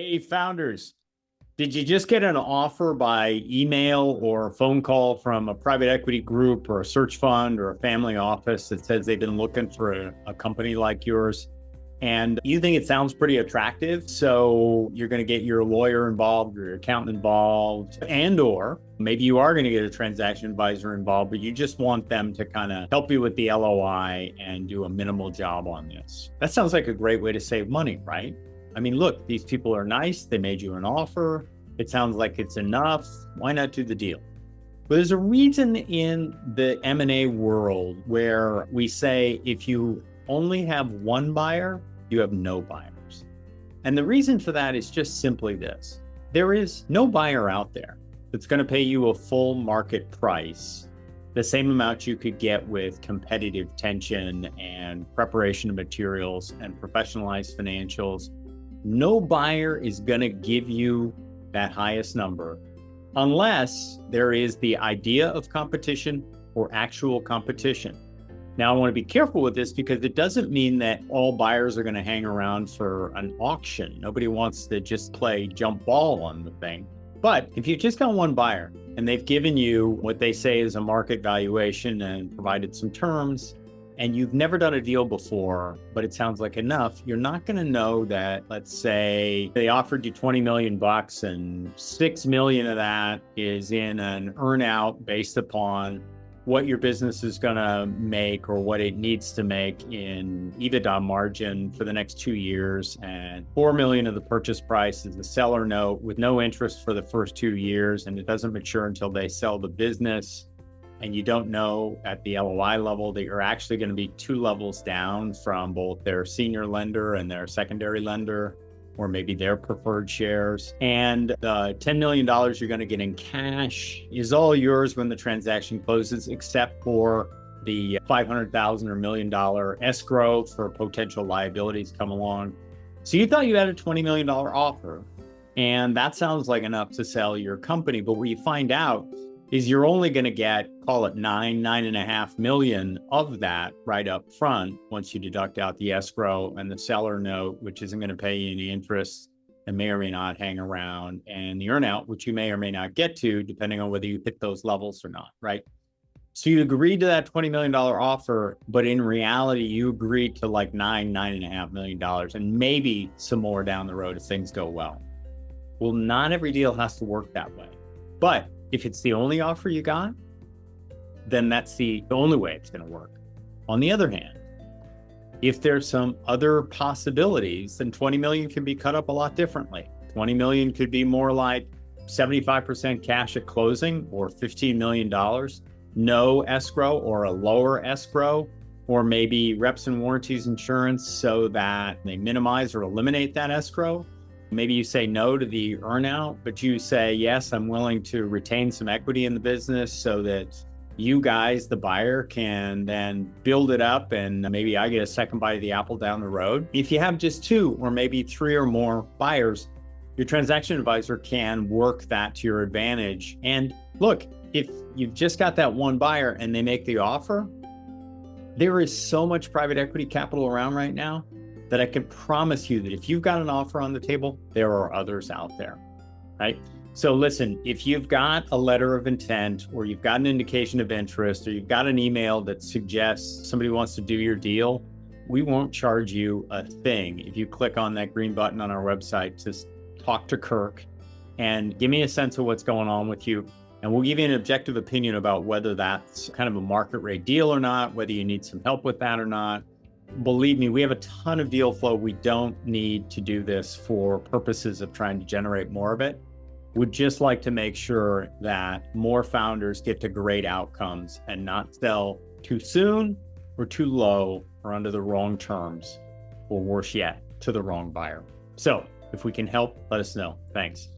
Hey, founders, did you just get an offer by email or a phone call from a private equity group or a search fund or a family office that says they've been looking for a company like yours? And you think it sounds pretty attractive. So you're going to get your lawyer involved, your accountant involved, or maybe you are going to get a transaction advisor involved, but you just want them to kind of help you with the LOI and do a minimal job on this. That sounds like a great way to save money, right? I mean, look, these people are nice. They made you an offer. It sounds like it's enough. Why not do the deal? But there's a reason in the M&A world where we say if you only have one buyer, you have no buyers. And the reason for that is just simply this. There is no buyer out there that's going to pay you a full market price, the same amount you could get with competitive tension and preparation of materials and professionalized financials. No buyer is going to give you that highest number unless there is the idea of competition or actual competition. Now, I want to be careful with this because it doesn't mean that all buyers are going to hang around for an auction. Nobody wants to just play jump ball on the thing. But if you've just got one buyer and they've given you what they say is a market valuation and provided some terms, and you've never done a deal before, but it sounds like enough, you're not going to know that, let's say they offered you 20 million bucks and 6 million of that is in an earnout based upon what your business is going to make or what it needs to make in EBITDA margin for the next 2 years. And 4 million of the purchase price is a seller note with no interest for the first 2 years. And it doesn't mature until they sell the business. And you don't know at the LOI level that you're actually going to be 2 levels down from both their senior lender and their secondary lender, or maybe their preferred shares. And the $10 million you're going to get in cash is all yours when the transaction closes, except for the $500,000 or $1 million escrow for potential liabilities come along. So you thought you had a $20 million offer, and that sounds like enough to sell your company. But what you find out is you're only going to get, call it 9.5 million of that right up front once you deduct out the escrow and the seller note, which isn't going to pay you any interest and may or may not hang around, and the earnout, which you may or may not get to, depending on whether you hit those levels or not, right? So you agreed to that $20 million offer, but in reality, you agreed to like $9.5 million and maybe some more down the road if things go well. Well, not every deal has to work that way. But if it's the only offer you got, then that's the only way it's going to work. On the other hand, if there's some other possibilities, then 20 million can be cut up a lot differently. 20 million could be more like 75% cash at closing, or $15 million, no escrow or a lower escrow, or maybe reps and warranties insurance so that they minimize or eliminate that escrow. Maybe you say no to the earnout, but you say, yes, I'm willing to retain some equity in the business so that you guys, the buyer, can then build it up and maybe I get a second bite of the apple down the road. If you have just 2 or maybe 3 or more buyers, your transaction advisor can work that to your advantage. And look, if you've just got that one buyer and they make the offer, there is so much private equity capital around right now that I can promise you that if you've got an offer on the table, there are others out there, right? So listen, if you've got a letter of intent, or you've got an indication of interest, or you've got an email that suggests somebody wants to do your deal, we won't charge you a thing if you click on that green button on our website to talk to Kirk and give me a sense of what's going on with you. And we'll give you an objective opinion about whether that's kind of a market rate deal or not, whether you need some help with that or not. Believe me, we have a ton of deal flow. We don't need to do this for purposes of trying to generate more of it. We'd just like to make sure that more founders get to great outcomes and not sell too soon or too low or under the wrong terms, or worse yet, to the wrong buyer. So if we can help, let us know. Thanks.